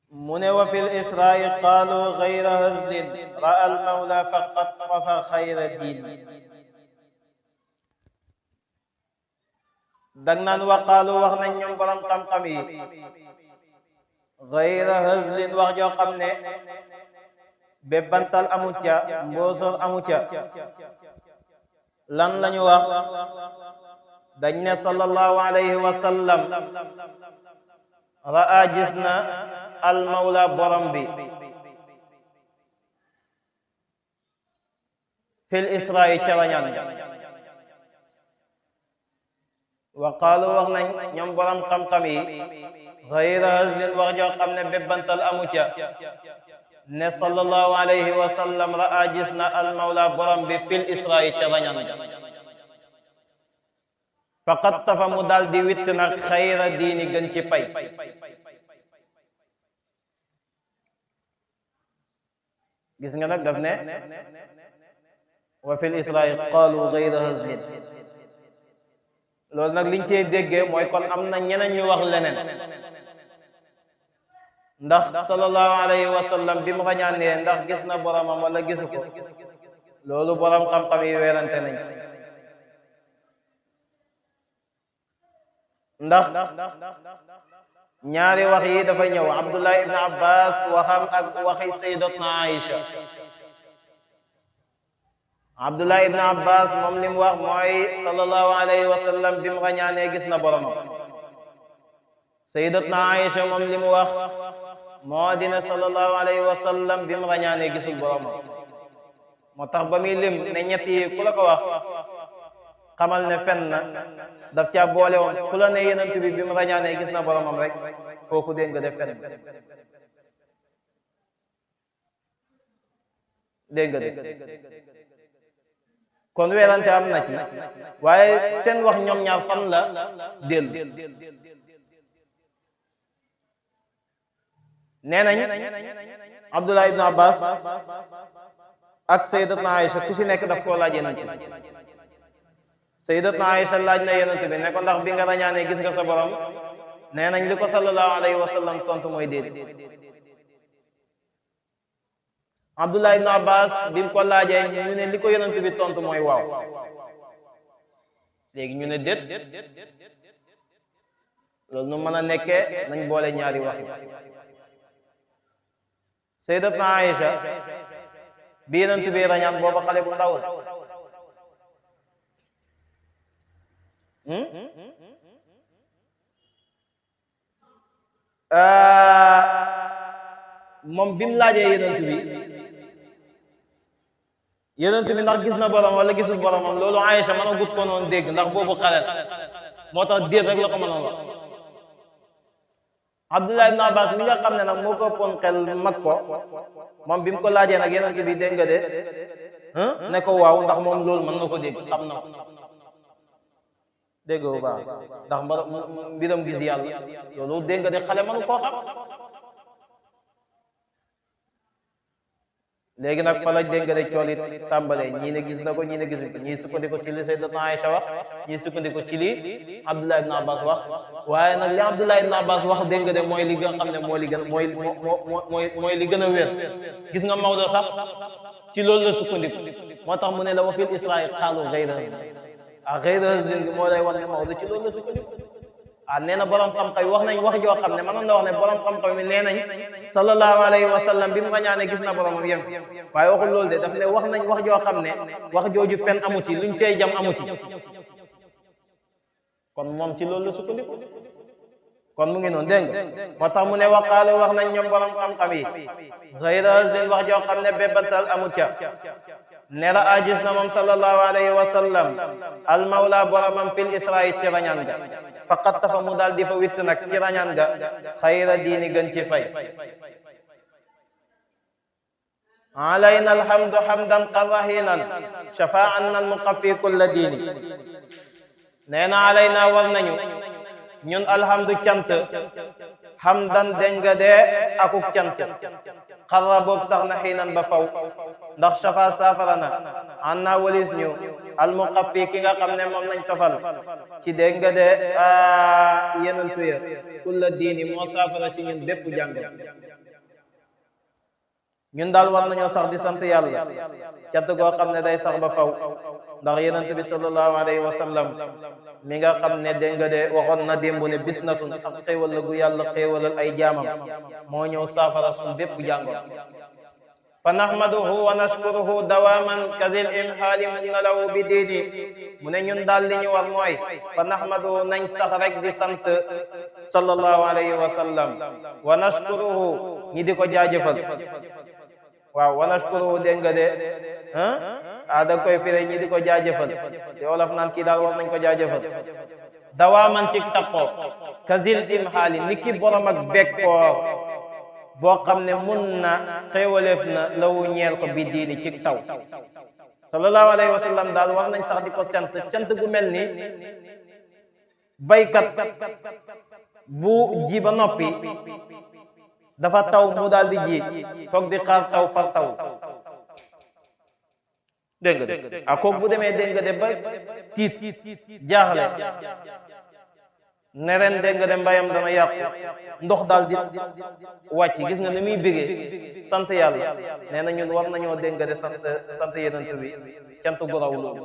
mu ne wa fil isra'i qaalu gayra hazlin ra'a al mawla faqad wafa xayra diin. dag naan wa qaalu wax nañ ñoom borom xam-xam yi gayra hazlin wax joo xam ne bébbantal amu ca mbóosóor amu ca. lan lañu wax dañ ne sallallahu alayhi wa sallam ra'a gis na al mawla borom bi fil isra'i ca rañaan wa qaalu wax nañ ñoom borom xam-xam yi gayra hazlin wax joo xam ne bébbantal amu ca ne sallallahu alayhi wa sallam ra'a gis na al mawla borom bi fil isra'i ca rañaan faqad tafa mu daal di witt nag xayra diini gën ci pay. gis nga nag daf ne wa fil isra'i qaalu gayra hazlin. loolu nag liñ cee déggee mooy kon am na ñeneen ñu wax leneen, ndax sallallahu alayhi wa sallam bi mu rañaanee ndax gis na boromam wala gisu ko, loolu borom xam-xam yi weerante nañ ci. ndax ñaari wax yi dafa ñëw Abdullah ibn Abbas waxam ak waxi sayyidatna Aïcha. Abdullah ibn Abbas moom li mu wax mooy sallallahu alayhi wa sallam bi mu rañaanee gis na boromam. sayyidatna Aïcha moom li mu wax moo dina sallallahu alayhi wa sallam bi mu rañaanee gisul boromam. moo tax ba muy lim ne ñett yi ku la ko wax xamal ne fen na, daf caa boole woon ku la ne yenent bi bi mu rañaanee gis na boromam rek kooku dégg nga def fen. dégg nga de kon weerante am na ci, waaye seen wax ñoom ñaar fan la dellu. nee nañ Abdullah ibn Abbas ak sayyidatna Aïcha ku si nekk daf koo laaj yenent bi. sayyidatna Aïcha laaj na yenent bi ne ko ndax bi nga rañaanee gis nga sa borom. nee nañ li ko sallallahu alayhi wa sallam tontu mooy déet. Abdullah ibn Abbas bi mu ko laajee ñu ne li ko yenent bi tontu mooy waaw. léegi ñu ne déet loolu nu mën a nekkee nañ boole ñaari wax yi. sayyidatna Aïcha bi yenent bi rañaan booba xale bu ndaw la. moom bi mu laajee yenent bi ndax gis na borom wala gisul boromam, loolu Aïcha mën a gut ko noonu dégg ndax boobu xale moo tax déet rek la ko mënoon wax. Abdullah ibn Abbas mi nga xam ne nag moo ko ëppoon xel mag ko, moom bi mu ko laajee nag yenent bi dégg nga de ne ko waaw ndax moom loolu mën na ko dégg, xam na ko. dégg nga bu baax ndax mbiram gis yàlla loolu dégg nga de xale mënu koo xam. léegi nag fa la dégg nga de cool it tàmbalee ñii ne gis na ko ñii ne gisul ko, ñii sukkandiku ci li sayyidatna Aïcha wax, ñii sukkandiku ci li Abdullah ibn Abbas wax. waaye nag li Abdullah ibn Abbas wax dégg nga de mooy li nga xam ne mooy li gën mooy li gën a wér. gis nga Maodo sax ci loolu la sukkandiku, moo tax mu ne la wa fil isra'i qaalu ghayra ghayra hazlin bi moo lay wax ne Maodo ci loolu la sukkandiku. nee na borom xam-xam yi wax nañ wax joo xam ne mënoon na wax ne borom xam-xam yi nee nañ sallallahu alayhi wa sallam bi mu rañaanee gis na boromam yem, waaye waxul loolu de daf ne wax nañ wax joo xam ne wax jooju fen amu ci, luñ cey jam amu ci. kon moom ci loolu la sukkandiku. kon mu ngi noonu dégg nga moo tax mu ne waqaalu wax nañ ñoom borom xam-xam yi ghayra hazlin wax joo xam ne bébbantal amu ca. ne ra'a gis na moom sallallahu alayhi wa sallam al mawla boromam fil isra'i ci rañaan ga faqat tafa mu daal di fa witt nag ci rañaan ga xayra diini gën ci fay. alayna alhamdu hamdan qarahinan shafa'an al muqaffi kulla diini. nee na alayna war nañu ñun alhamdu cant hamdan dégg nga de akuk cant xarra boobu sax na xiinan ba faw ndax shafa saafara na an naa walis ñu al muqaffi ki nga xam ne moom lañ tofal ci dégg nga de yenentu ya kulla diini moo saafara ci ñun bépp jàngo ñun daal war nañoo sax di sant yàlla cant goo xam ne day sax ba faw ndax yenent bi sallallahu alayhi wa sallam mi nga xam ne dégg nga de waxoon na démb ne bis na sun ak xéewal la gu yàlla xéewalal ay jaamam moo ñëw saafara sun bépp jàngo fa nahmaduhu wa nashkuruhu dawaman kadil imhaali munna lahu bi diini mu ne ñun daal li ñu war mooy fa nahmaduhu nañ sax rek di sant sallallahu alayhi wa sallam wa nashkuruhu ñi di ko jaajëfal waaw wa nashkuruhu dégg nga de da koy firi ñi di ko jaajëfal te wolof naan kii daal war nañ ko jaajëfal dawaaman ci taqoo kazil imhaali ni ki borom ak bekkoor boo xam ne mun na xéewaleef na lawu ñeel ko bi diini ci taw sallallahu alayhi wa sallam daal war nañ sax di ko cant gu mel ni baykat bu ji ba noppi dafa taw mu daal di ji toog di xaar taw far taw dégg nga de kooku bu demee dégg nga de ba tiit jaaxle ne ren dégg nga de mbayam dana yàqu ndox daal di wàcc gis nga ni muy bégee sant yàlla nee na ñun war nañoo dégg nga de sant yenent bi cant gu raw loolu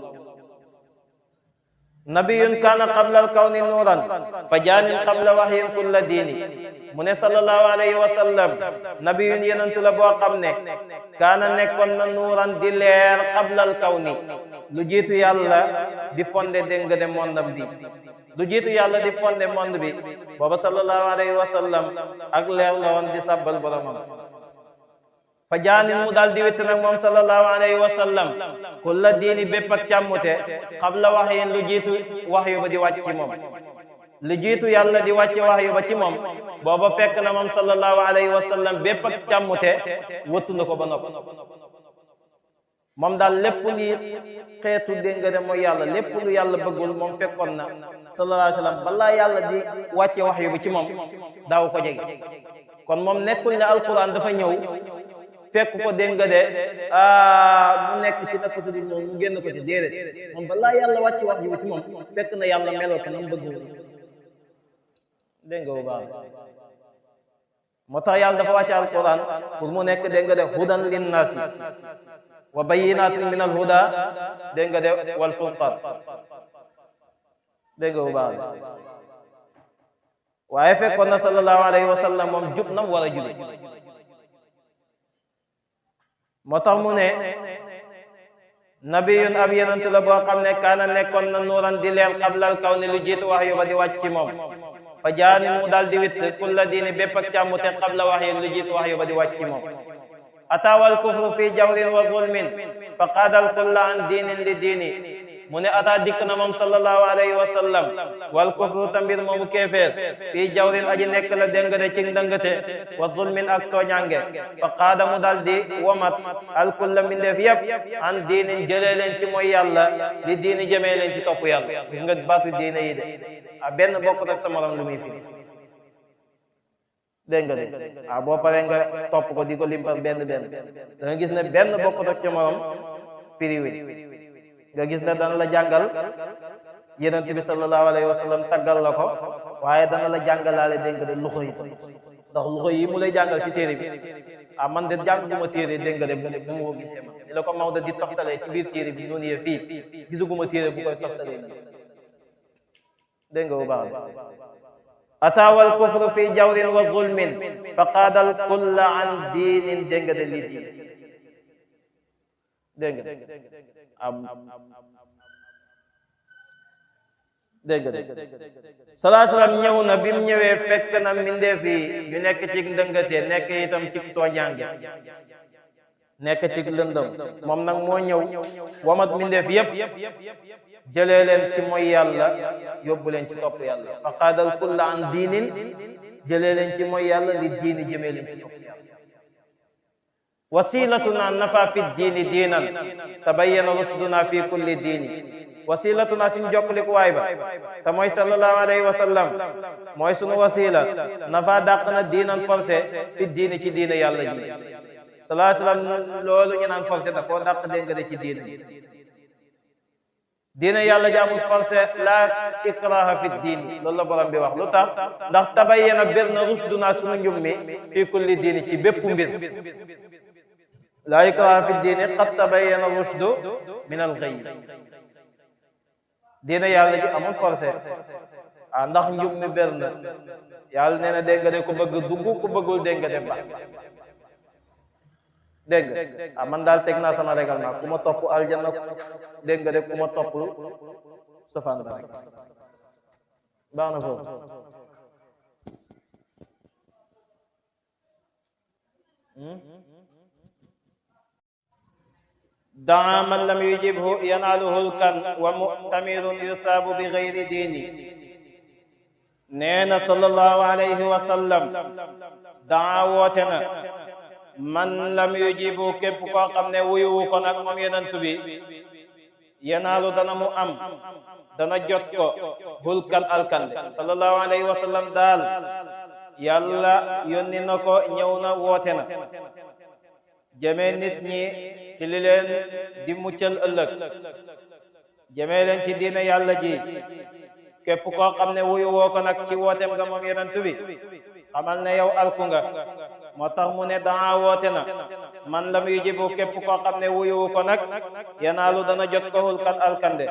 nabiyun kaana qabla al kawni nuuran fa jaanin qabla waxyin kulla diini mu ne sallallahu alayhi wa sallam nabiyun yenentu la boo xam ne kaana nekkoon na nuuran di leer qabla al kawni lu jiitu yàlla di fonde dégg nga de mondam bi lu jiitu yàlla di fonde monde bi booba sallallahu alayhi wa sallam ak leer la woon di sabbal boromam fa jaanin mu daal di witt nag moom sallallahu alayhi wa sallam kulla diini bépp ak càmmute qabla waxyin lu jiitu waxyu ba di wàcc ci moom lu jiitu yàlla di wàcc waxyu ba ci moom booba fekk na moom sallallahu alayhi wa sallam bépp ak càmmute wëttu na ko ba nopp moom daal lépp li xeetu dégg nga de mooy yàlla lépp lu yàlla bëggul moom fekkoon na sallallahu alayhi wa sallam balaa yàlla di wàcce waxyu ba ci moom daaw ko jege kon moom nekkul ne alquran dafa ñëw fekk ko dégg nga de mu nekk ci naka su dul noonu mu génn ko ci déedéet moom balaa yàlla wàcc wax ji ci moom fekk na yàlla meloo ko nam bëgg dégg nga bu baax moo tax yàlla dafa wàcce alquran pour mu nekk dégg nga de hudan linnaasi wa bayyinatin min al huda dégg nga de wal furqan dégg nga bu baax waaye fekkoon na sallallahu alayhi wa sallam moom jub nam war a jube moo tax mu ne nabiyun ab yenentu la boo xam ne kaana nekkoon na nuuran di leer xablal kaw ne lu jiitu wax yu ba di wàcc ci moom fa jaanin mu daal di witt kulla diini bépp ak càmmute xabla wax yi lu jiitu wax yu ba di wàcc ci moom ataawal kufru fi jawrin wa zulmin fa qaadal kulla an diinin li diini mu ne ataa dikk na moom sallallahu alayhi wa sallam wal kufru tambir moomu kéeféer fii jawrin aji nekk la dégg de ci ndëngate wa zulmin ak tooñange fa qaada mu daal di womat al kulla mbindeef yépp an diinin jëlee leen ci mooy yàlla li diini jëmee leen ci topp yàlla gis nga baatu diine yi de benn bokkut ak sa morom lu muy firi dégg nga de boo paree nga topp ko di ko limpal benn da nga gis ne benn bokkut ak ca morom firi wi nga gis ne dana la jàngal yenent bi sallallahu alayhi wa sallam taggal la ko waaye dana la jàngalaale dégg nga de luxo yi ndax luxo yi mu lay jàngal ci téere bi man de jàng bu ma téere dégg nga de bu ma ko gisee ma ni la ko Maodo di toxtalee ci biir téere bi noonu yee fii gisuguma téere bu koy toxtalee dégg nga bu baax ataawal kufru fi jawrin wa zulmin fa qaadal kulla an diinin dégg nga de lii diin dégg nga dégg nga salaa salaam ñëw na bi mu ñëwee fekk na mbindeef yi ñu nekk ci ndëngate nekk itam ci tooñaange nekk ci lëndëm moom nag moo ñëw wamat mbindeef yépp jëlee leen ci mooy yàlla yóbbu leen ci topp yàlla fa qaadal kulla an diinin jëlee leen ci mooy yàlla li diini jëmee leen ci topp yàlla wasilatuna nafa fi diini diinan tabayyana rusduna fi kulli diini wasilatuna suñ jokkalikuwaay ba te mooy sallallahu alayhi wa sallam mooy sunu wasila nafa dàq na diinan forcé fi diini ci diine yàlla ji sallallahu alayhi wa sallam loolu ñu naan forcé da koo dàq dégg nga de ci diine diine yàlla ji amul forcé la ikraha fi diini loolu la borom bi wax lu tax ndax tabayyana bir na rusduna sunu njum mi fii kulli diini ci bépp mbir la ikraha fi diini qad tabayyana rusdu min al ghayy diine yàlla ji amul forcé ndax njum mi bir na yàlla nee na dégg nga de ku bëgg dugg ku bëggul dégg nga de ba dégg nga man daal teg naa sama règlement ku ma topp aljanna dégg nga de ku ma topp safaan ba rek baax na foofu daa man lam yujibhu yanaaluhu lkan wa mu'tamirun yusaabu bi gayri diini nee na sallallahu alayhi wa sallam daa woote na man lam yujibu képp koo xam ne wuyuwu ko nag moom yonent bi yanaalu dana mu am dana jot ko hulkan alkande sallallahu alayhi wa sallam daal yàlla yónni na ko ñëw na woote na jëmee nit ñi ci li leen di muccal ëllëg jëmee leen ci diine yàlla ji képp koo xam ne wuyuwoo ko nag ci wootem nga moom yonent bi xamal ne yow alku nga moo tax mu ne daa woote na man lam yujibu képp koo xam ne wuyuwu ko nag yanaalu dana jot ko hulkan alkande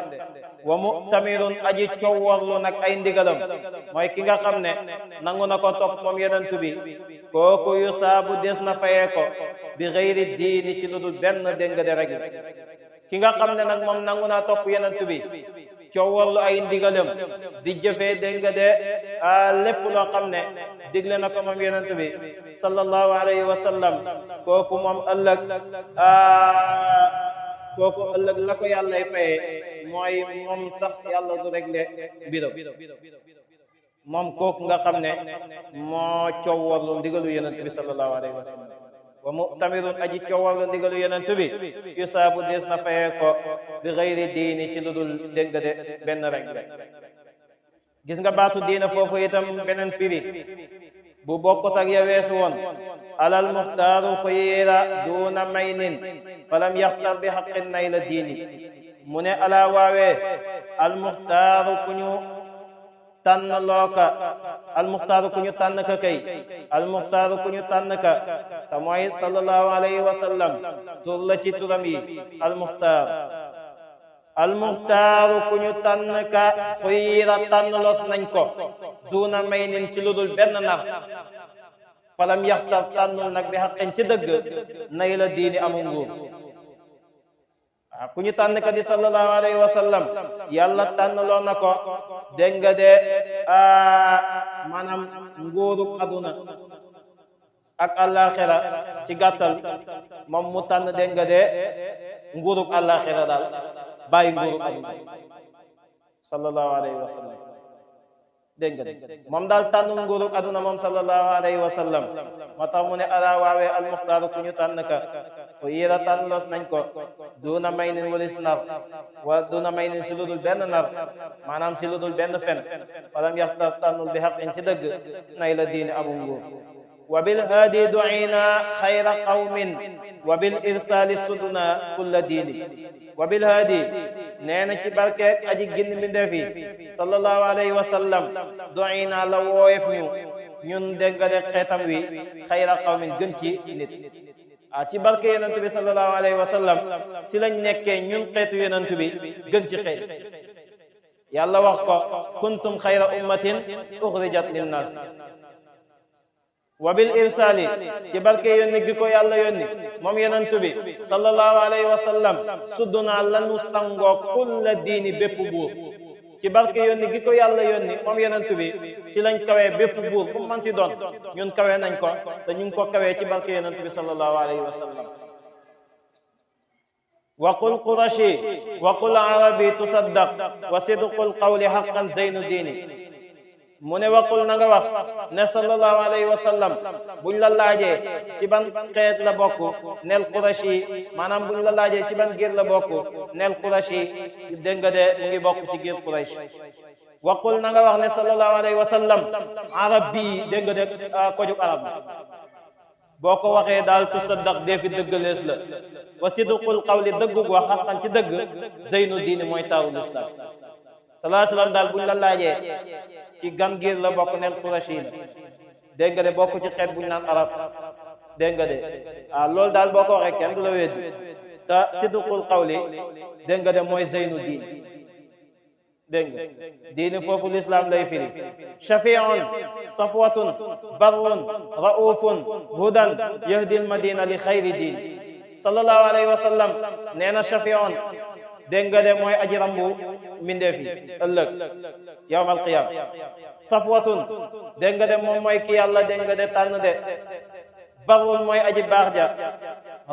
wa mu'tamirun aji cowworlu nag ay ndigalam mooy ki nga xam ne nangu na ko topp moom yonent bi kooku yu saabu des na fayee ko bi gayri diini ci lu dul benn dégg de rek ki nga xam ne nag moom nangu naa topp yonent bi cowworlu ay ndigalam di jëfee dégg nga de lépp loo xam ne digle na ko moom yonent bi sallallahu alayhi wa sallam kooku moom ëllëg la ko yàllay fayee mooy moom sax yàlla du réglé mbiram moom kooku nga xam ne moo cowworlu ndigalu yonent bi sallallahu alayhi wa sallam wa mu'tamirun aji cowworlu ndigalu yonent bi yusaabu dees na fayee ko bi gayri diini ci lu dul dégg de benn rek gis nga baatu diina foofu itam beneen piri bu bokkut ak ya weesu woon alal muxtaaru xuyira duuna maynin falam yaxtar bi xaqin nay la diini mu ne ala waawee al muxtaaru ku ñu tànn looka al muxtaaru ku ñu tànn ka kay al muxtaaru ku ñu tànn ka te mooy sallallahu alayhi wa sallam tur la ci turam yi al muxtaar almuxtaaru ku ñu tànn ka xuyira tànn los nañ ko duuna may nin ci lu dul benn nar falam yaxtar tànnul nag bi xaqin ci dëgg nay la diini amul nguur ku ñu tànn ka di sallallahu alayhi wa sallam yàlla tànn loo na ko dégg nga de maanaam nguuru aduna ak àllaaxira ci gàttal moom mu tànn dégg nga de nguuruk àllaaxira daal bàyyi nguuru aduna sallallahu alayhi wa sallam dégg nga moom daal tànnul nguuru aduna moom sallallahu alayhi wa sallam moo tax mu ne ala waawee almuxtaaru ku ñu tànn ka fu yéra tànn los nañ ko duna may nin walis nar wa duna may nin si lu dul benn nar maanaam si lu dul benn fen falam yaxtar tànnul bi xaqin ci dëgg nay la diine amul nguur wa bil haadi du'ina xayra qawmin wa bil irsaali suduna kulla diini wa bil haadi nee na ci barkeek aji ginn mbindeef yi sallallahu alayhi wa sallam du'ina la wooyef ñu ñun dégg nga de xeetam wi xayra qawmin gën ci nit ci barke yonent bi sallallahu alayhi wa sallam si lañ nekkee ñun xeetu yonent bi gën ci xeet yàlla wax ko kuntum xayra ummatin uxrijat linnas wa bil irsaali ci barke yónni gi ko yàlla yónni moom yonent bi sallallahu alayhi wa sallam suddunaa lanu sangoo kulla diini bépp buur ci barke yónni gi ko yàlla yónni moom yonent bi ci lañ kawee bépp buur bu man ci doon ñun kawee nañ ko te ñu ngi ko kawee ci barke yonent bi sallallahu alayhi wa sallam wa qul qurashi wa qul arabi tusaddaq wa sidqul qawli haqqan zeynu diini mu ne waqul na nga wax ne sallallahu alayhi wa sallam buñ la laajee ci ban xeet la bokk nel qurashi maanaam buñ la laajee ci ban giir la bokk nel qurashi dégg nga de mu ngi bokk ci giir quraysh waqul na nga wax ne sallallahu alayhi wa sallam arab bi dégg nga de kojug arab boo ko waxee daal tusaddaq deefi dëggalees la wa sidqul qawli dëggug wax xaqan ci dëgg zeynu diini mooy taaru lislaam sallallahu alayhi wa sallam daal buñ la laajee ci gan giir la bokk neel qurashi la dégg nga de bokk ci xeet buñ naan arab dégg nga de loolu daal boo ko waxee kenn du la weddi te sidqul qawli dégg nga de mooy zeynu diini dégg nga diini foofu lislaam lay firi shafiun safwatun barrun raufun hudan yahdi almadina li xayri diin sallallahu alayhi wa sallam nee na shafiun dégg nga de mooy aji rambu mbindeef yi ëllëg yawmal qiyam safwatun dégg nga de moom mooy ki yàlla dégg nga de tànn de barrun mooy aji baax ja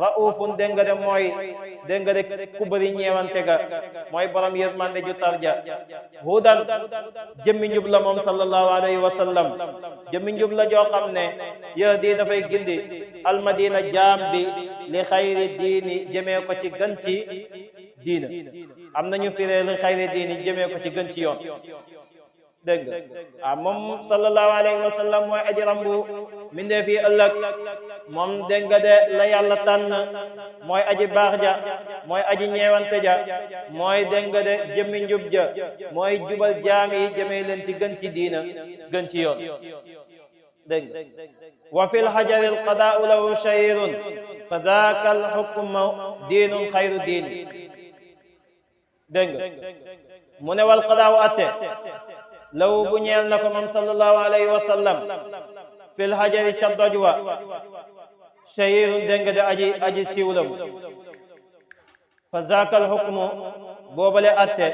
raufun dégg nga de mooy dégg nga de ku bëri ñeewante ga mooy borom yërmande ju tar ja hudan jëmmi njub la moom sallallahu alayhi wa sallam jëmmi njub la joo xam ne yahdi dafay gindi almadina jaam bi li xayri diini jëmee ko ci gën ci diina am nañu firee li xayri diini jëmee ko ci gën ci yoon dégg nga moom sallallahu alayhi wa sallam mooy aji rambu mindee fii ëllëg moom dégg nga de la yàlla tànn mooy aji baax ja mooy aji ñeewante ja mooy dégg nga de jëmmi njub ja mooy jubal jaam yi jëmee leen ci gën ci diina gën ci yoon dégg nga wa fi lxajari alqadaau lahu shahirun fa daaka alxukmu diinun xayru diini dégg nga mu ne wal qadaawu atte law bu ñeel na ko moom sallallahu alayhi wa sallam fil hajari ca doj wa shahirun dégg nga de aji siiwlam fa zaakal hukmu boobale atte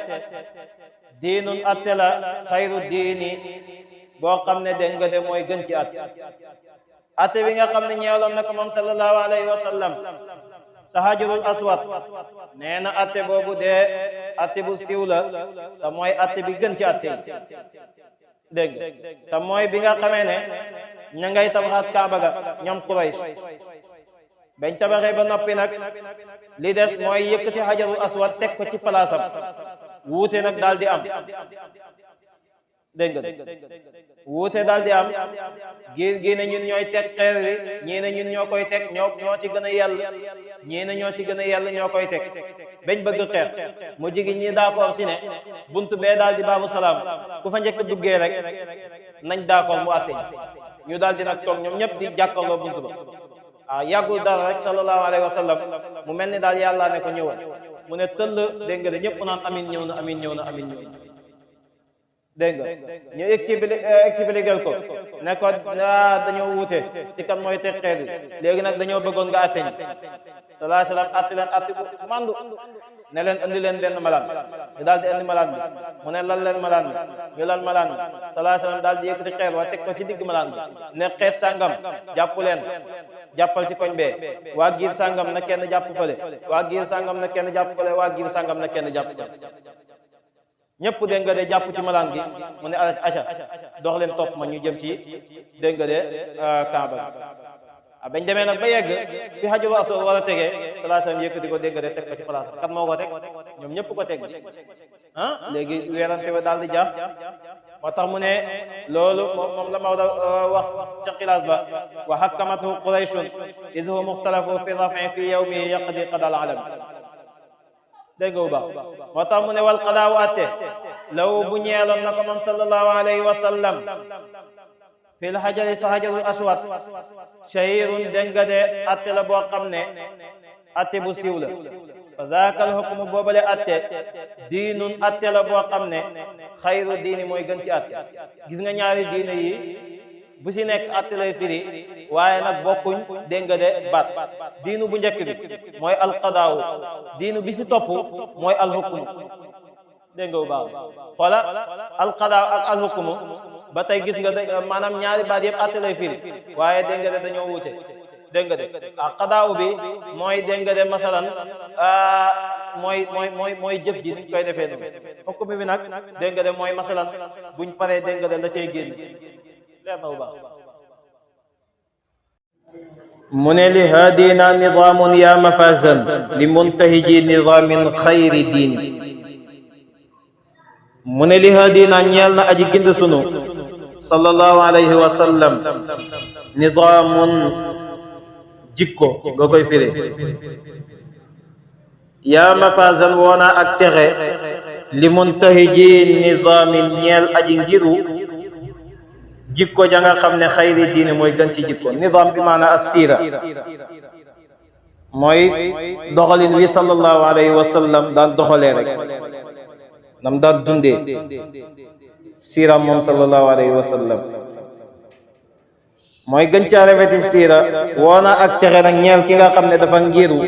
diinun atte la xayru diini boo xam ne dégg nga de mooy gën ci atte bi nga xam ne ñeeloon na ko moom sallallahu alayhi wa sallam sa hajarul aswad nee na atte boobu de atte bu siiw la te mooy atte bi gën ci atte yi dégg te mooy bi nga xamee ne ña ngay tabaxaat kaaba ga ñoom Quraysh bañ tabaxee ba noppi nag li des mooy yëkkati hajarul aswad teg ko ci palaasam wuute nag daal di am dégg nga wuute daal di am gi ne ñun ñooy teg xeer wi ñii ne ñun ñoo koy teg ñoo ci gën a yell ñii ne ñoo ci gën a yell ñoo koy teg bañ bëgg xeer mu jigi ñii d'accord si ne buntu bee daal di baabu salaam ku fa njëkk duggee rek nañ d'accord mu àtte ñu daal di nag toog ñoom ñëpp di jàkkaarloo buntu ba yàggul dara rek sallallahu alayhi wa sallam mu mel ni daal yàlla ne ko ñëwal mu ne tëll dégg nga de ñëpp naan amin ñëw na amin ñëw na amin ñëw na dégg nga ñu expliquer ko ne ko dañoo wuute ci kan mooy teg xeer yi léegi nag dañoo bëggoon nga àtte ñi sallallahu alayhi wa sallam àtte leen àtte bu mandu ne leen indi leen benn malaan ñu daal di indi malaan bi mu ne lal leen malaan bi ñu lal malaan bi sallallahu alayhi wa sallam daal di yëkkati xeer wa teg ko ci digg malaan bi ne xeet sàngam jàpp leen jàppal ci koñ bee waa giir sàngam na kenn jàpp fële waa giir sàngam na kenn jàpp fële waa giir sàngam na kenn jàpp fële ñëpp dégg nga de jàpp ci malaan gi mu ne aca dox leen topp ma ñu jëm ci dégg nga de Kaaba bañ demee nag ba yegg fi Hajarul Aswad war a tegee sallallahu alayhi wa sallam yëkkati ko dégg nga de teg ko ci place kat moo ko teg ñoom ñëpp ko teg léegi weerante ba daal di jaax moo tax mu ne loolu moom la Maodo wax ca xilaas ba wa hakkamathu Qurayshun idh hum ikhtalafu fi raf'i fi yawmi yaqdi qadal alam dégg nga bu baax moo tax mu ne wal qadaawu atte law bu ñeeloon na ko moom sallallahu alayhi wa sallam fil hajari sa hajarul aswad shahirun dégg nga de atte la boo xam ne atte bu siiw la fa zaakal hukmu boobale atte diinun atte la boo xam ne xayru diini mooy gën ci atte gis nga ñaari diine yi bu si nekk atte lay firi waaye nag bokkuñ dégg nga de baat diinu bu njëkk bi mooy alqadaawu diinu bi si topp mooy alhukmu dégg nga bu baax xoola alqadaawu ak alhukmu ba tey gis nga maanaam ñaari baat yëpp atte lay firi waaye dégg nga de dañoo wuute dégg nga de qadaawu bi mooy dégg nga de masalan mooy jëf ji niñ koy defee noonu hukmu bi nag dégg nga de mooy masalan buñ paree dégg nga de la cay génn leer na bu baax mu ne li haadina nidaamun ya mafazan li muntahiji nidaamin xayri diin mu ne li haadina ñeel na aji gind sunu sallallahu alayhi wa sallam nidaamun jikko nga koy firi yaa mafazan woona ak texe li muntahiji nizaamin ñeel aji ngiru jikko ja nga xam ne xayri diine mooy gën ci jikko nizaam bi maana as-siira mooy doxalin wi sallallahu alayhi wa sallam daan doxalee rek nam daan dundee siira moom sallallahu alayhi wa sallam mooy gën caa rafeti siira woona ak texe nag ñeel ki nga xam ne dafa ngiru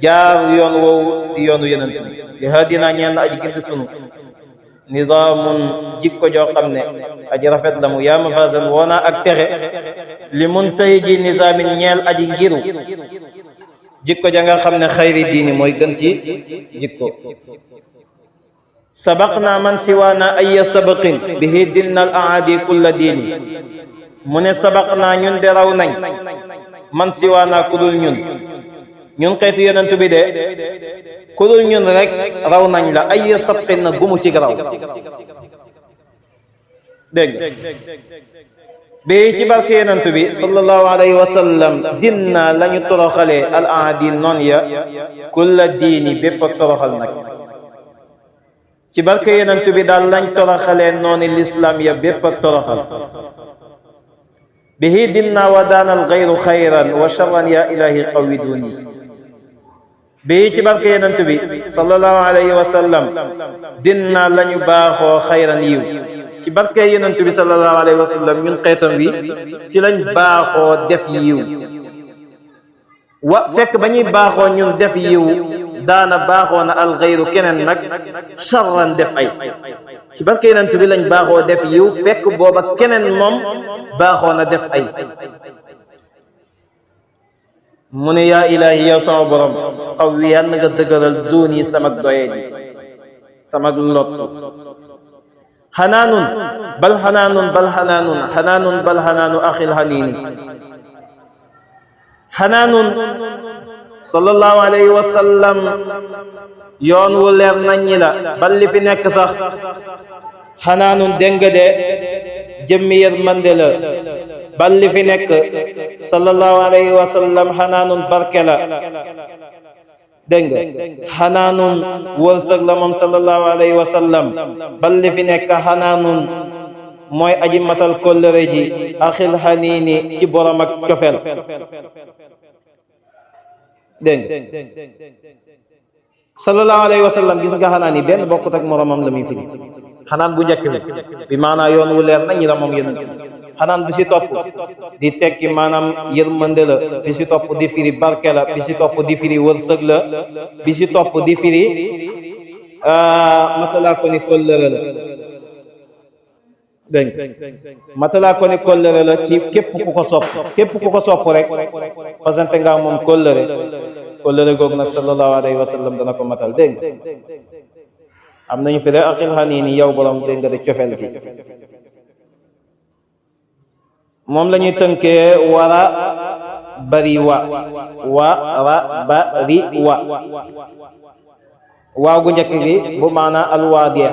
jaar yoon woowu yoonu yenent li hadina ñeel na aji gindi sunu nizaamun jikko joo xam ne aji rafet la mu yaa mafazan woona ak texe li muntahiji nizaamin ñeel aji ngiru jikko ja nga xam ne xayri diini mooy gën ci jikko sabaqna man siwaana ayya sabaqin bihi dilna al aadi kulla diini mu ne sabaqna ñun de raw nañ man siwaana ku dul ñun xeetu yonent bi de ku dul ñun rek raw nañ la ayya sabqin na gumu ci raw dégg bi ci barke yonent bi sallallahu alayhi wa sallam dinna lañu toroxalee al aadi noon ya kulla diini bépp ak toroxal nag ci barke yonent bi daal lañ toroxalee nooni l'islam ya bépp ak toroxal bihi dinna wa daanal gayru xayran wa charran ya ilahi qawiduni bii ci barke yonent bi sallallahu alayhi wa sallam dinna lañu baaxoo xayran yiw ci barke yonent bi sallallahu alayhi wa sallam ñun xeetam wi si lañ baaxoo def yiw wa fekk ba ñuy baaxoo ñun def yiw daana baaxoo na alxayru keneen nag charran def ay ci barke yonent bi lañ baaxoo def yiw fekk booba keneen moom baaxoo na def ay mu ne yaa ilaahi yow sama borom xaw wi yal na nga dëgëral duuni samag doye ji samag lottu xanaanun bal xanaanun bal xanaanun xanaanun bal xanaanu axil xaniini xanaanun sallallahu alayhi wa sallam yoon wu leer naññi la bal li fi nekk sax xanaanun dégg nga de jëmmi yërmande la bal li fi nekk sallallahu alayhi wa sallam xanaanun barke la dégg nga xanaanun wërsëg la moom sallallahu alayhi wa sallam bal li fi nekk xanaanun mooy aji matal kóllëre ji axil xaniini ci borom ak cofeel dégg nga sallallahu alayhi wa sallam gis nga xanaan yi benn bokkut ak moromam la muy firi xanaan bu njëkk bi maanaam yoon wu leer nañ la moom yonent xanaan bi si topp di tekki maanaam yërmande la bi si topp di firi barke la bi si topp di firi wërsëg la bi si topp di firi matalaa ko ni kóllëre la dégg nga matalaa ko ni kóllëre la ci képp ku ko sopp rek fasante nga moom kóllëre googu nag sallallahu alayhi wa sallam dana ko matal dégg nga am nañu fi de axil xaniini yow borom dégg nga de cofeel gi moom la ñuy tënkee wara bari wara bari waaw gu njëkk gi bu maanaa alwaadix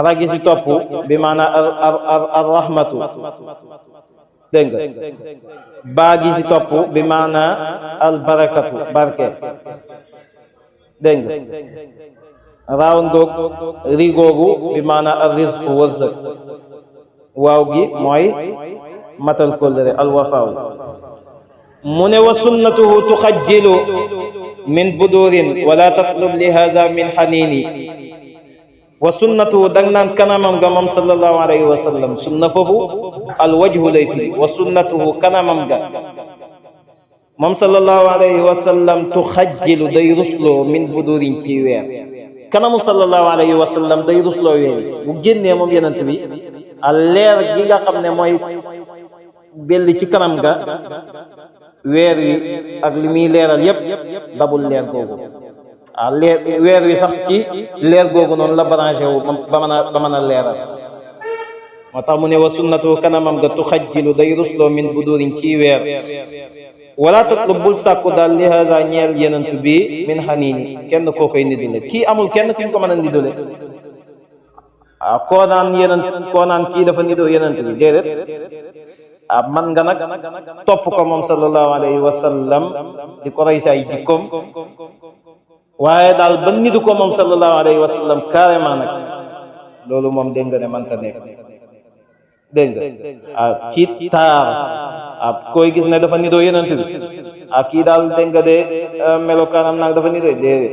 ra gi si topp bi maanaa arrahmatu dégg nga baa gi si topp bi maanaa albarakatu barke dégg nga raaw ngoog ri googu bi maanaa arrizqu wërsëg waaw gi mooy matal kóllëre alwafaaw mu ne wa sunnatuhu tuxajjilu min budurin wala tatlub li hada min xaniini wa sunnatuhu dang naan kanamam ga moom sallallahu alayhi wa sallam sunna foofu alwajhu lay firi wa sunnatuhu kanamam ga moom sallallahu alayhi wa sallam tuxajjilu day rusloo min budurin ci weer kanamu sallallahu alayhi wa sallam day rusloo weer bu génnee moom yonent bi a leer gi nga xam ne mooy belli ci kanam ga weer wi ak li muy leeral yépp dabul leer googu leer weer wi sax ci leer googu noonu la branché wu ba mën a leeral moo tax mu ne wa sunnatu kanamam ga tuxajjilu day rusloo min budurin ci weer wala tatlub bul sàkku daal li hada ñeel yenant bi min xaniini kenn koo koy nidule kii amul kenn kuñ ko mën a nidule koo naan kii dafa nidoo yenant bi déedéet man nga nag topp ko moom sallallahu alayhi wa sallam di ko roy si ay jikkoom waaye daal ba nitu ko moom sallallahu alayhi wa sallam carrément nag loolu moom dégg nga ne mënta nekk dégg nga ci taar koy gis ne dafa nitoo yenant bi kii daal dégg nga de melokaanam naag dafa nitoo déedéet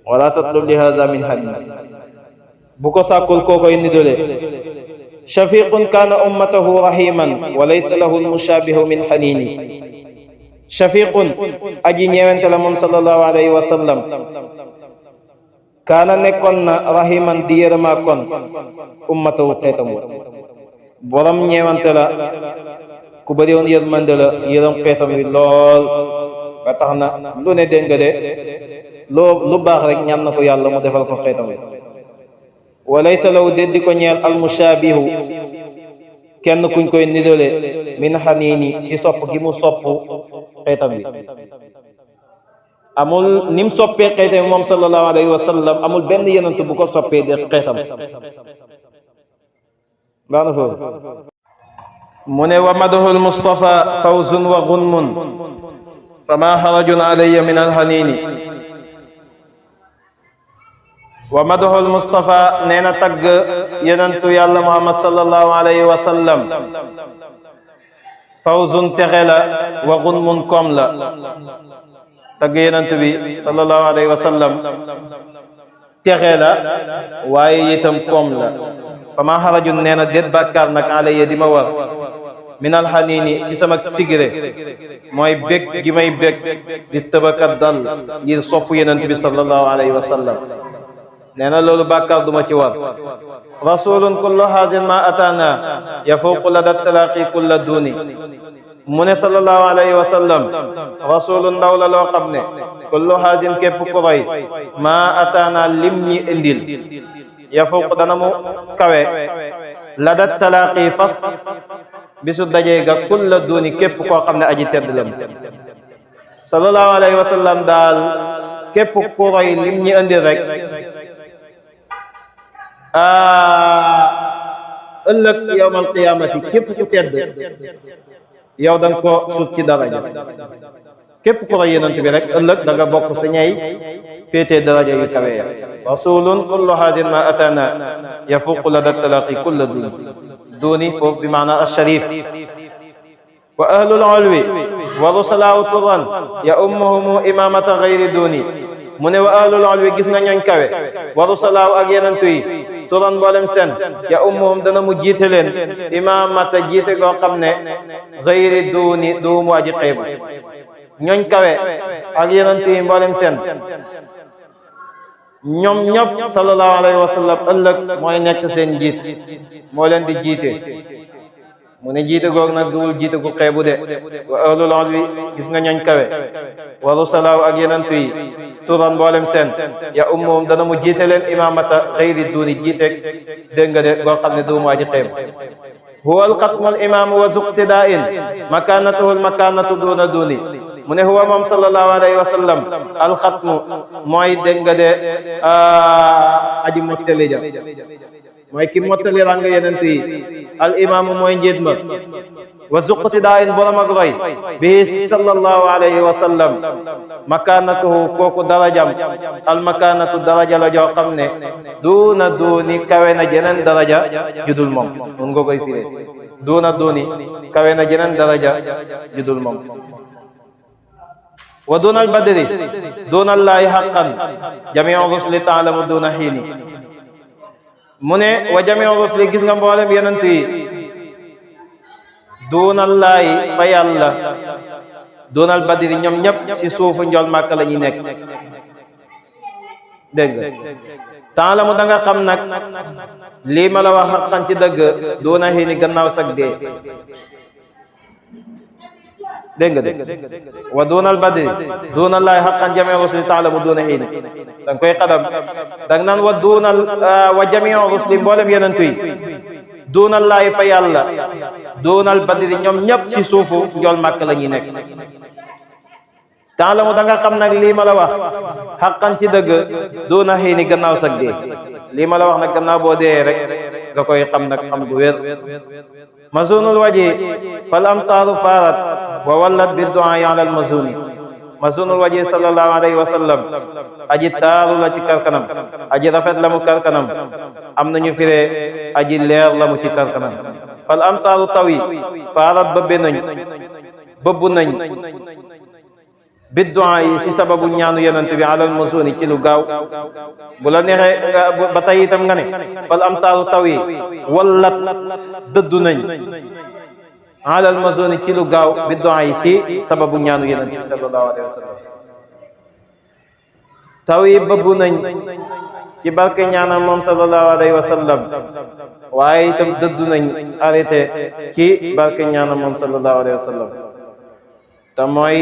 wala tatlub li hada min hadin bu ko sàkkul koo koy nitolee shafiqun kaana ummatahu rahiman wa laysa lahu almushabihu min hanini shafiqun aji ñeewente la moom sallallahu alayhi wa sallam kaana nekkoon na rahiman di yërëmaa kon ummatahu xeetam borom ñeewante la ku bëri woon yërmande la yërëm xeetam wi lool ba tax na lu ne dégg nga de lu baax rek ñaan na ko yàlla mu defal ko xeetam wi wa laysa law déddi ko ñeel almushabihu kenn kuñ koy nidole min xaniini ci sopp gi mu sopp xeetam bi amul nim soppee xeetam bi moom sallallahu alayhi wa sallam amul benn yenant bu ko soppee de xeetam baana foofu mu ne wa madahul mustafa fawzun wa gunmun fama harajun alayya min alxaniini wa madahul mustafa nee na tagg yenentu yàlla muhammad sallallahu alayhi wa sallam fawzun texe la wa gunmun koom la tagg yenentu bi sallallahu alayhi wa sallam texe la waaye itam koom la fama harajun nee na déet bàkkaar nag alayya di ma war min alxaniini si sama sigre mooy bég gi may bég di tëbakat dal ngir sopp yenentu bi sallallahu alayhi wa sallam nee na loolu bàkkaar duma ci war rasulun kullu haadin ma ataana yafuuqu lada talaqi kulla duuni mu ne sallallahu alayhi wa sallam rasulun ndaw la loo xam ne kullu haadin képp ku roy ma ataana lim ñi indil yafuuqu dana mu kawe lada talaqi fas bisu dajee ga kulla duuni képp koo xam ne aji tedd lam sallallahu alayhi wa sallam daal képp ku roy lim ñi indil rek ëllëg yawmal qiyaamati képp ku tedd yow da nga ko sut ci daraja képp ku roy yonent bi rek ëllëg da nga bokk si ñay féetee daraja yu kawe ya rasulun kullu haadin ma atana yafuqu lada talaqi kulla duuni foofu bi maana alsharif wa ahlul ulwi wa rusalaaw turan ya ummuhumu imamata gayri duuni mu ne wa ahlul ulwi gis nga ñooñ kawe wa rusalaaw ak yenentu yi turan mboolem seen ya ummuhum dana mu jiite leen imamata jiite goo xam ne gayri duuni duumu aji xeebu ñooñ kawe ak yenentu yi mboolem seen ñoom ñëpp sallallahu alayhi wa sallam ëllëg mooy nekk seen jiit moo leen di jiite mu ne jiite goog nag duwul jiite gu xeebu de wa ahlul ulwi gis nga ñooñ kawe wa rusalaaw ak yenentu yi turan mboolem seen ya ummuhum dana mu jiite leen imamata xayri duuni jiite dégg nga de goo xam ne duumu aji xeebu huwa alxatmu al imaamu wa zuqtidain makanatuhu al makanatu duuna duuni mu ne huwa moom sallallahu alayhi wa sallam alxatmu mooy dégg nga de aji mottali ja mooy ki mottali rang yenent yi al imaamu mooy njiit ma wa zuqtidain borom ak roy bihi sallallahu alayhi wa sallam makanatuhu kooku darajam al makanatu daraja la joo xam ne duuna duuni kawe na jeneen daraja judul moom mun nga koy firee duuna duuni kawe na jeneen daraja judul moom wa duuna al badri duuna allahi haqqan jamiu rusli taalamu duuna xiini mu ne wa jamiu rusli gis nga mboolem yenent yi duunallaahi fa yàlla duunal badri ñoom ñëpp si suufu njol màkk la ñuy nekk dégg nga taalamu da nga xam nag lii ma la wax xaqan ci dëgg duuna xiini gannaaw sag dee dégg nga de wa duunal badri duunallaahi xaqan jamiu rusli taalamu duuna xiini da nga koy xadam da nga naan wa duunal wa jamiu rusli mboolem yenentu yi duunallaahi fa yàlla duunal badri ñoom ñëpp ci suufu njool màkk la ñuy nekk taalamu da nga xam nag lii ma la wax xaqan ci dëgg duuna xiini gannaaw sag dee lii ma la wax nag gannaaw boo dee rek nga koy xam nag xam gu wér mazunul waji fal amtaaru faarat wa wallat bi du'aa ala al mazuni mazunul waji sallallahu alayhi wa sallam aji taaru la ci karkanam aji rafet la mu karkanam am nañu firee aji leer la mu ci karkanam fal amtaaru taw yi faarat bëbbu nañ bi du'aa yi si sababu ñaanu yonent bi alal mazuni ci lu gaaw bu la neexee nga ba tey itam nga ne fal amtaaru taw yi wallat dëddu nañ alal mazuni ci lu gaaw bi du'aa yi si sababu ñaanu yonent bi sallallahu alayhi wa sallam taw yi bëbbu nañ ci barke ñaanam moom sallallahu alayhi wa sallam waaye itam dëddu nañ arrêté ci barke ñaanam moom sallallahu alayhi wa sallam te mooy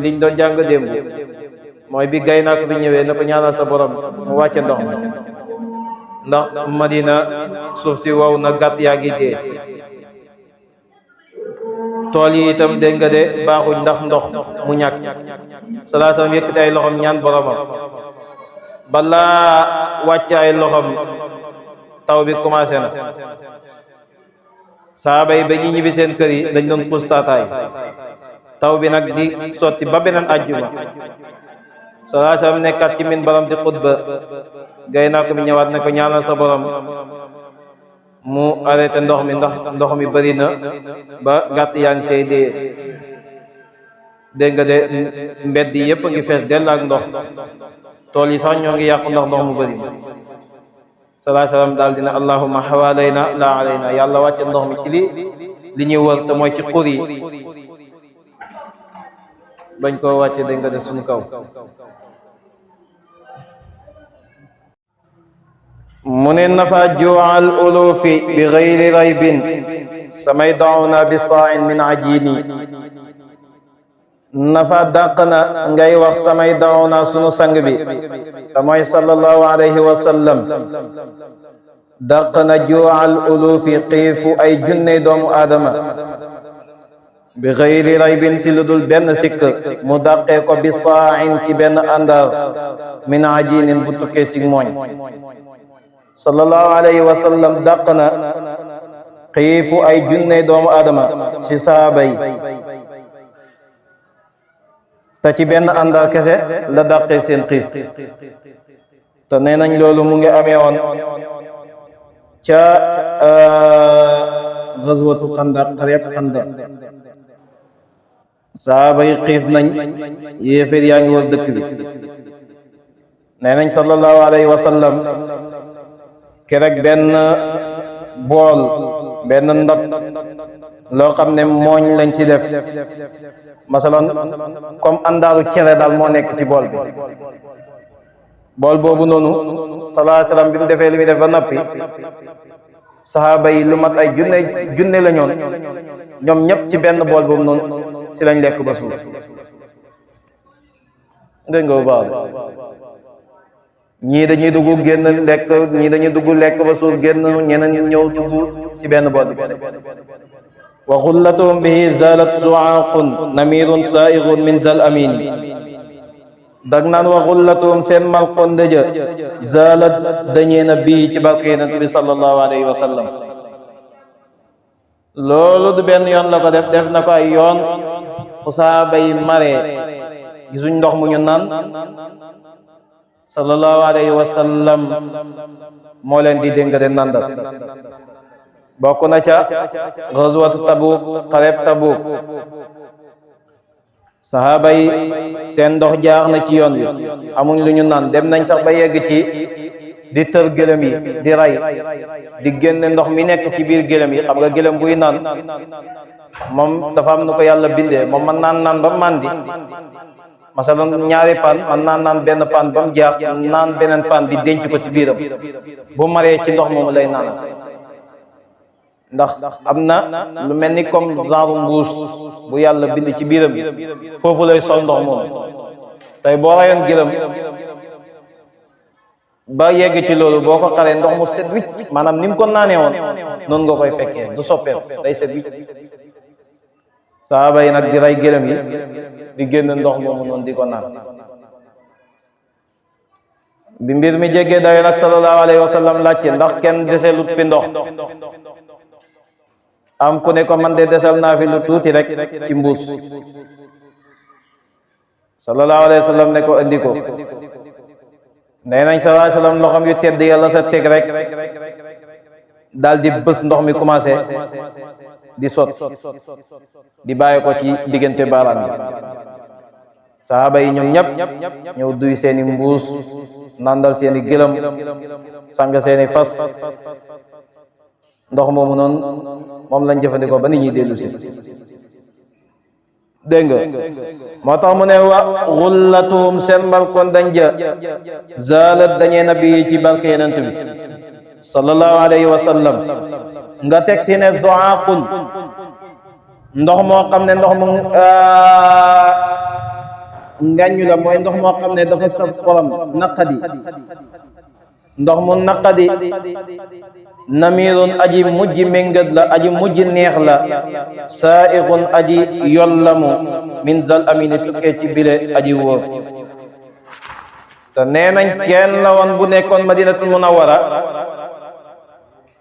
liñ doon jàng démb mooy bi gay naak bi ñëwee na ko ñaanal sa borom mu wàcce ndox mi ndax Madina suuf si wow na gàtt yaa ngi dee tool yi itam dégg nga de baaxuñ ndax ndox mu ñàkk salaatam yëkkati ay loxom ñaan boromam balaa wàcc ay loxom taw bi commencé na saaba yi ba ñi ñibbi seen kër yi dañ doon puus taataay taw bi nag di sotti ba beneen àjjuma salaatam nekkat ci min borom di xutba gay naa ko mi ñëwaat ne ko ñaanal sa borom mu arrêté ndox mi ndax ndox mi bëri na ba gàtt yaa ngi say dee dégg nga de mbedd yi yëpp a ngi fees dell ak ndox tool yi sax ñoo ngi yàqu ndax ndox mu bëri salaatam daal dina allahumma hawalayna la alayna yàlla wàcce ndox mi ci li ñuy wër te mooy ci xur yi bañ koo wàcce dégg nga de suñu kaw mu ne nafa jual ulufi bi gayri raybin samay dauna bi sa'in min ajini nafa dàq na ngay wax samay dauna sunu sang bi te mooy sallallahu alayhi wa sallam dàq na jual ulufi xiifu ay junney doomu aadama bi gayri raybin si lu dul benn sikk mu dàqee ko bi sa'in ci benn àndar min ajinin bu tukkee ci mooñ sallallahu alayhi wa sallam dàq na xiifu ay junney doomu aadama ci saaba yi te ci benn àndar kese la dàqee seen xiif te nee nañ loolu mu ngi amee woon ca gazwatu xandaq xareb xandaq saaba yi xiif nañ yéeféer yaa ngi wër dëkk bi nee nañ sallallahu alayhi wa sallam kerek benn bool benn ndab loo xam ne mooñ lañ ci def masalan comme àndaaru cere daal moo nekk ci bool bi bool boobu noonu sallallahu alayhi wa sallam bi mu defee li muy def ba noppi sahaaba yi lu mat ay junne la ñoom ñëpp ci benn bool boobu noonu ci lañ lekk ba suur dégg nga bu baax ñii dañuy dugg génn lekk ñii dañuy dugg lekk ba suur génn ñeneen ñëw dugg ci benn bool bi wa xullatuhum bihi zalat zuaqun namirun sa'igun min zal amin dag naan wa xullatuhum seen malxonde ja zalat dañee na bii ci barke Yonent bi sallallahu alayhi wa sallam loolu du benn yoon la ko def na ko ay yoon fu saaba yi maree gisuñ ndox mu ñu naan sallallahu alayhi wa sallam moo leen di dénga de nandal bokk na ca gazwatu Tabuk xareb Tabuk sahaaba yi seen ndox jaax na ci yoon wi amuñ lu ñu naan dem nañ sax ba yegg ci di tër gëlëm yi di ray di génne ndox mi nekk ci biir gëlëm yi xam nga gëlëm buy naan moom dafa am nu ko yàlla bindee moom man naan ba mandi masalan ñaari pan man naan benn pan ba mu jaax naan beneen pan bi denc ko ci biiram bu maree ci ndox moomu lay naan ndax am na lu mel ni comme genre mbuus bu yàlla bind ci biiram bi foofu lay sol ndox moomu tey boo rayoon gëlëm ba yegg ci loolu boo ko xaree ndox mu set wicc maanaam ni mu ko naanee woon noonu nga koy fekkee du soppeeku day set wicc saaba yi nag di ray gëlëm yi di génn ndox moomu noonu di ko naan bi mbir mi jegee dayo nag sallallahu alayhi wa sallam laajte ndax kenn deselut fi ndox am ku ne ko man de desal naa fi lu tuuti rek ci mbuus sallallahu alayhi wa sallam ne ko andi ko nee nañ sallallahu alayhi wa sallam loxoom yu tedd yàlla sa teg rek daal di bës ndox mi commencé di sot di bàyyi ko ci diggante baaraam yi sahaaba yi ñoom ñëpp ñëw duy seeni mbuus nandal seeni gëlëm sang seeni fas ndox moomu noonu moom lañ jëfandikoo ba nit ñi dellu si dégg nga moo tax mu ne wa xullatuhum seen mbalkoon dañ ja zalat dañee nabi ci barke yenant bi sallallahu alayhi wa sallam nga teg si ne zoaqun ndox moo xam ne ndox mu ngañu la mooy ndox moo xam ne dafa saf xolam naqadi ndox mu naqadi namirun aji mujj méngët la aji mujj neex la saaiqun aji yollamu min zal amini tukkee ci bile aji wóor te nee nañ kenn la woon bu nekkoon madinatul munawwara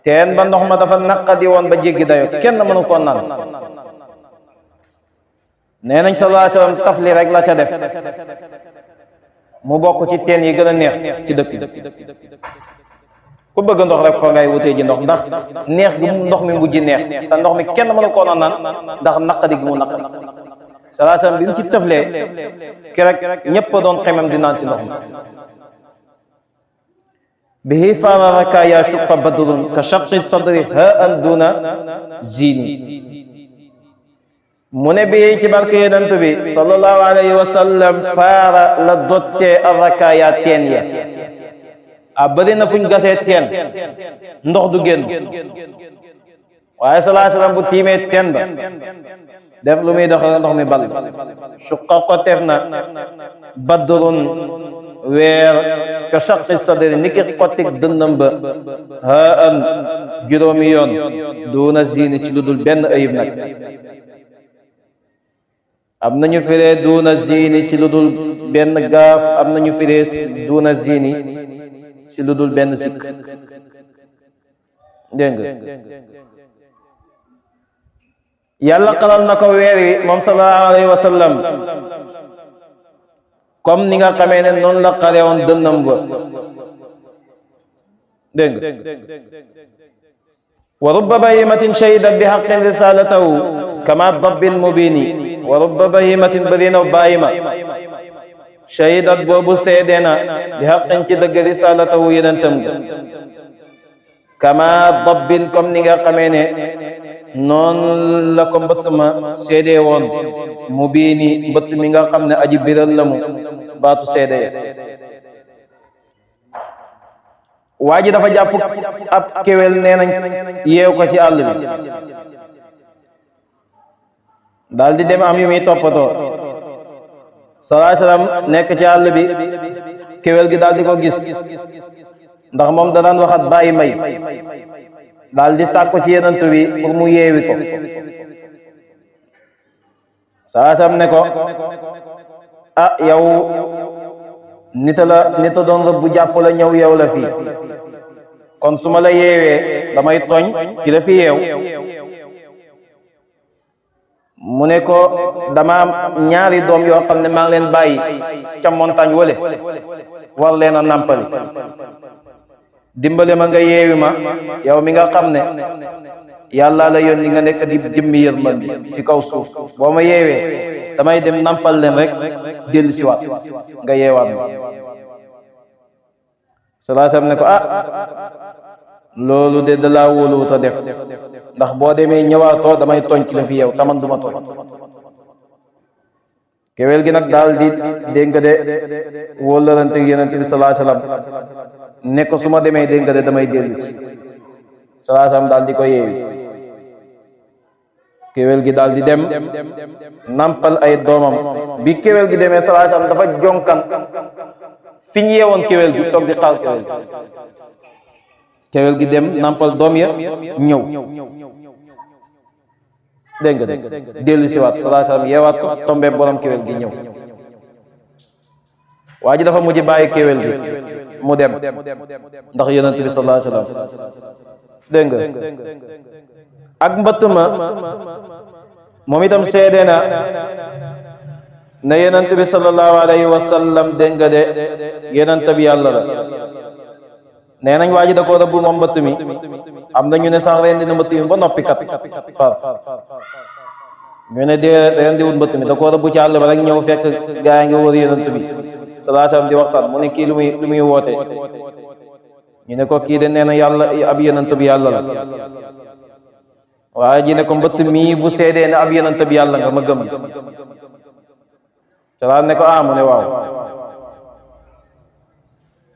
teen ba ndox ma dafa naqadi woon ba jéggi dayo kenn mënu ko naan nee nañ sallallahu alayhi wa sallam tafli rek la ca def mu bokk ci teen yi gën a neex ci dëkk ku bëgg ndox rek fa ngay wutee ji ndox ndax neex gi ndox mi mujj neex te ndox mi kenn mënu koo naan ndax naqadi gi mu naqadi sallallahu alayhi wa sallam bi mu ci taflee ki rek ñëpp doon xemam di naan ci ndox mi bihi fararaka ya shuqa badrun ka shaqi sadri ha an duna zini mu ne bii ci barke yonent bi sallallahu alayhi wa sallam faara la dottee arraka ya teen ya bëri na fuñ gasee teen ndox du génn waaye sallallahu alayhi wa sallam bu tiimee teen ba def lu muy dox ndox mi bal shuqa ko teef na badrun weer ka shaqi sadri ni ki xottik dënnam ba ha an juróomi yoon duuna zini ci lu dul benn ayib nag am nañu firee duuna zini ci lu dul benn gaaf am nañu firee duuna zini ci lu dul benn sikk dégg nga yàlla xalal na ko weer wi moom sallallahu alayhi wa sallam comme ni nga xamee ne noonu la xare woon dënnam ba dégg nga wa rubba bahimatin shahidat bi haqqin risalatahu kama dabbin mubini wa rubba bahimatin bëri na bahima shahidat boobu seedeena bi haqqin ci dëgg risalatahu yenentam ga kama dabbin comme ni nga xamee ne noonu la ko mbëtt ma seedee woon mubini mbëtt mi nga xam ne aji biral la mu baatu seede waa ji dafa jàpp ab kéwél nee nañ yeew ko ci àll bi daal di dem am yu muy toppatoo sallallahu alayhi wa sallam nekk ci àll bi kéwél gi daal di ko gis ndax moom da daan waxat bàyyi may daal di sàkku ci yenantu bi pour mu yeewi ko sallallahu alayhi wa sallam ne ko ah yow nita doon rëbb bu jàpp la ñëw yeew la fii kon su ma la yeewee damay tooñ ci la fi yeew mu ne ko dama ñaari doom yoo xam ne maa ngi leen bàyyi ca montagne wale war leen a nàmpali dimbale ma nga yeewi ma yow mi nga xam ne yàlla la yónni nga nekk di jëmmi yërmande ci kaw suuf boo ma yeewee damay dem nàmpal leen rek dellu si waat nga yeewaat ma sallallahu alayhi wasallam ne ko loolu de dalaa wóoluwut a def ndax boo demee ñëwaatoo damay tooñ ci la fi yow taman duma tooñ kéwél gi nag daal di dégg nga de wóolalante yonent bi sallallahu alayhi wasallam ne ko su ma demee dégg nga de damay dellu ci sallallahu alayhi wasallam daal di ko yeewi kéwél gi daal di dem nampal ay doomam bi kéwél gi demee sallallahu alayhi wasallam dafa jonkan fi ñu yeewoon kéwél gi toog di xaal kéwél gi dem nampal doom ya ñëw dégg nga dellu si waat sallallahu alayhi wasallam yeewaat ko tombé borom kéwél gi ñëw waa ji dafa mujj bàyyi kéwél gi mu dem ndax yonent bi sallallahu alayhi wasallam dégg nga ak mbëtt ma moom itam seede na ne yonent bi sallallahu alayhi wa sallam dégg nga de yonent bi yàlla la nee nañ waa ji da koo rëbb moom mbëtt mi am na ñu ne sax rendi na mbëtt mi ba noppi kat far ñu ne dee rendi wut mbëtt mi da koo rëbb ci àll ba rek ñëw fekk gaa ngi wër yonent bi sallallahu alayhi wa sallam di waxtaan mu ne kii lu muy woote ñu ne ko kii de nee na yàlla ab yonent bi yàlla la waaye ji ne ko mbëtt mii bu seedee ne ab yonent bi yàlla nga ma gëm salaat ne ko mu ne waaw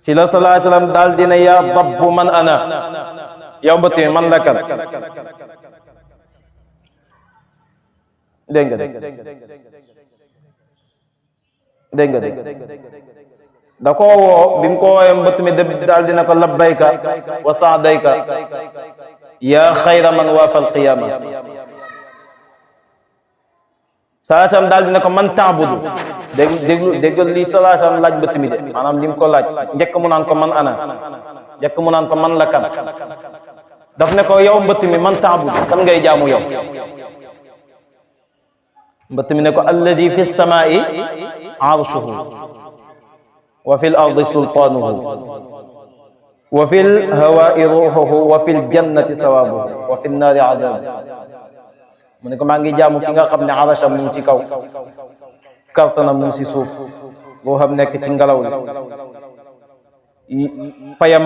ci la sallallahu alayhi wasallam daal dina yaa dabbu man ana yow mbëtt mi man la kan dégg nga da koo woo bi mu ko woowee mbëtt mi daal dina ko labbayka wa saadayka yaa xayra man waafa alqiyaama salaatam daal dina ko man taabudu déggal lii salaatam laaj mbëtt mi de maanaam li mu ko laaj njëkk mu naan ko man ana njëkk mu naan ko man la kan daf ne ko yow mbëtt mi man taabudu kan ngay jaamu yow mbëtt mi ne ko alladi fi samaai arshuhu wa fi l ardi sultaanuhu wa fi l hawaai ruuxuhu wa fi l jannati sawaabuhu wa fi nnaari adaabu mu ne ko maa ngi jaamu ki nga xam ne arasham mu ngi ci kaw kartanam mu ngi si suuf ruuxam nekk ci ngelaw li payam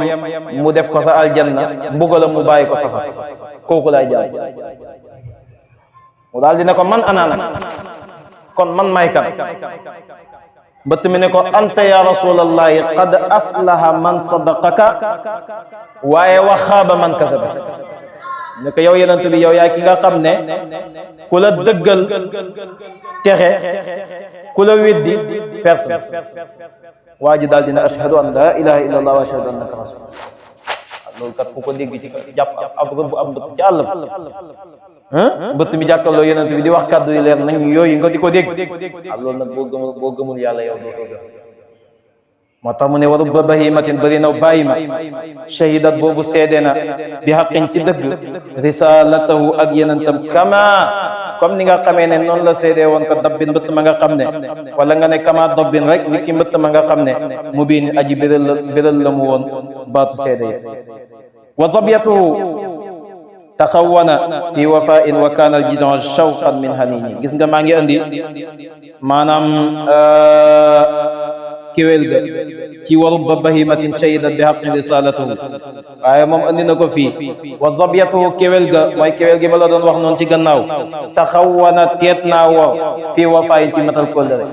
mu def ko sa aljanna mbugalam mu bàyyi ko safa kooku laay jaam mu daal di ne ko man ana nag kon man may kan mbëtt mi ne ko anta ya rasulallahi qad aflaha man sadaqaka waaye wa xaaba man kasaba ne ko yow yonent bi yow yaay ki nga xam ne ku la dëggal texe ku la weddi perte waa ji daal dina ashhadu an la ilaha illa allah wa ashhadu annaka rasulullah loolu kat ku ko dégg ci jàpp ab rëbb ab mbëtt ci àll mbëtt mi jàkkaloo yonent bi di wax kàddu yi leer nañ yooyu nga di ko dégg loolu nag boo gëmul yàlla yow dootoo gëm moo tax mu ne wa rubba bahimatin bëri na bàyyi ma shahidat boobu seede na bi xaqin ci dëgg risalatahu ak yenentam kama comme ni nga xamee ne noonu la seede woon ko dabbin mbëtt ma nga xam ne wala nga ne kama dabbin rek ni ki mbëtt ma nga xam ne mu biin aji biral la mu woon baatu seede yi wa dabyatuhu taxawana fi wafain wa kana al jidon shawqan min hanini gis nga maa ngi andi maanaam kéwél ga ci warub ba bahimatin shahidat bi haqqin risalatuhu waaye moom andi na ko fii wa dabyatuhu kéwél ga mooy kéwél gi ma la doon wax noonu ci gannaaw taxawana teet naa wor fii wafayin ci matal kóllëre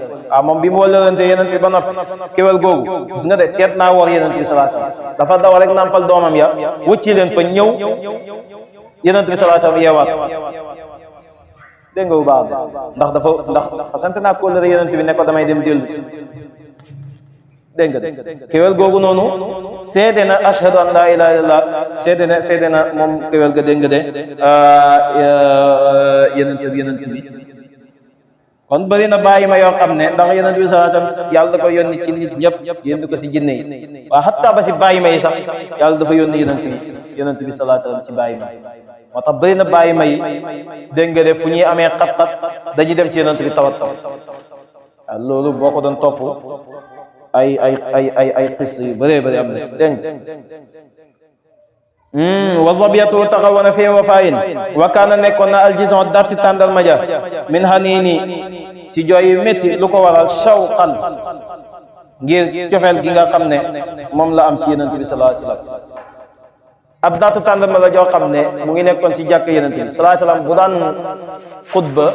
moom bi mu wóllërante yeneen bi ba noppi kéwél googu gis nga de teet naa wor yeneen bi sallallahu alayhi wasallam dafa daw rek nampal doomam ya wucci leen fa ñëw yeneen bi sallallahu alayhi wasallam yeewaat dégg nga bu baax ndax dafa sant naa kóllëre yeneen bi ne ko damay dem dellu si dégg nga kéwél googu noonu seede na ashhadu an laa ilaaha illallah seede na moom kéwél ga dégg nga de yenent bi kon bëri na bàyyi ma yoo xam ne ndax yenent bi sallallahu alayhi wasallam yàlla da ko yónni ci nit ñëpp yónni ko si jinne yi waaw hatta ba si bàyyi ma yi sax yàlla dafa yónni yenent bi sallallahu alayhi wasallam ci bàyyi ma moo tax bëri na bàyyi ma yi dégg nga de fu ñuy amee xat-xat dañuy dem ci yenent bi tawat waaw loolu boo ko doon topp ay xis yu bëree bëri am na dégg wa dabyatu taxawana fi wafayin wa kaana nekkoon na aljison darti tàndal maja min hanini ci jooy yu métti lu ko waral shawqan ngir cofeel gi nga xam ne moom la am ci yenent bi sallallahu alayhi wasallam ab darti tàndal ma la joo xam ne mu ngi nekkoon ci jàkk yenent bi sallallahu alayhi wasallam bu daan xutba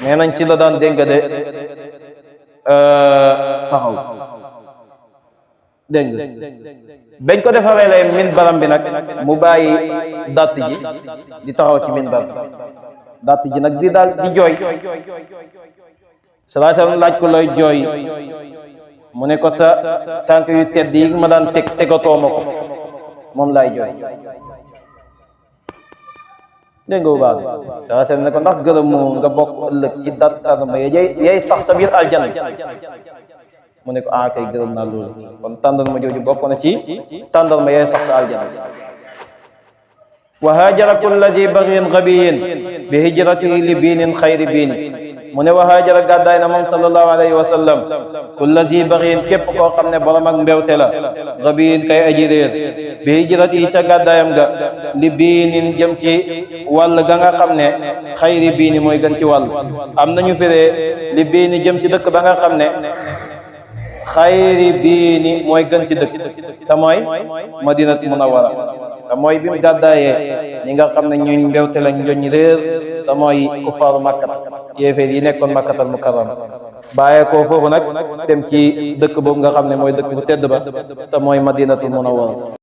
nee nañ ci la daan dégg de taxaw dégg nga bañ ko defaree lay min baram bi nag mu bàyyi dàtt ji di taxaw ci min baram dàtt ji nag di daal di jooy sallallahu alayhi wasallam laaj ko looy jooy mu ne ko sa tànk yu tedd yi ma daan tegatoo ma ko moom laay jooy dégg nga bu baax sallallahu alayhi wasallam ne ko ndax gërëmu nga bokk ëllëg ci dàtt tàndama yay sax sa biir aljana mu ne ko kay gërëm naa loolu kon tàndal ma jooju bokk na ci tàndal ma yay sax sa aljana wa haajara kulla zi baghin gabiyin bi hijratihi li biinin xayri biini mu ne wa haajara gàddaay na moom sallallahu alayhi wa sallam kulla zi baghin képp koo xam ne borom ak mbewte la gabiyin kay aji réer bi hijratihi ca gàddaayam ga li biinin jëm ci wàll ga nga xam ne xayri biini mooy gën ci wàll am nañu firee li biini jëm ci dëkk ba nga xam ne xayri biini mooy gën ci dëkk te mooy madinat munawwara te mooy bi mu gàddaayee ñi nga xam ne ñuñ mbewte lañ ñoñ réer te mooy kuffaaru makkat yéeféer yi nekkoon makkatal mukarram bàyyee koo foofu nag dem ci dëkk boobu nga xam ne mooy dëkk bu tedd ba te mooy madinatul munawwara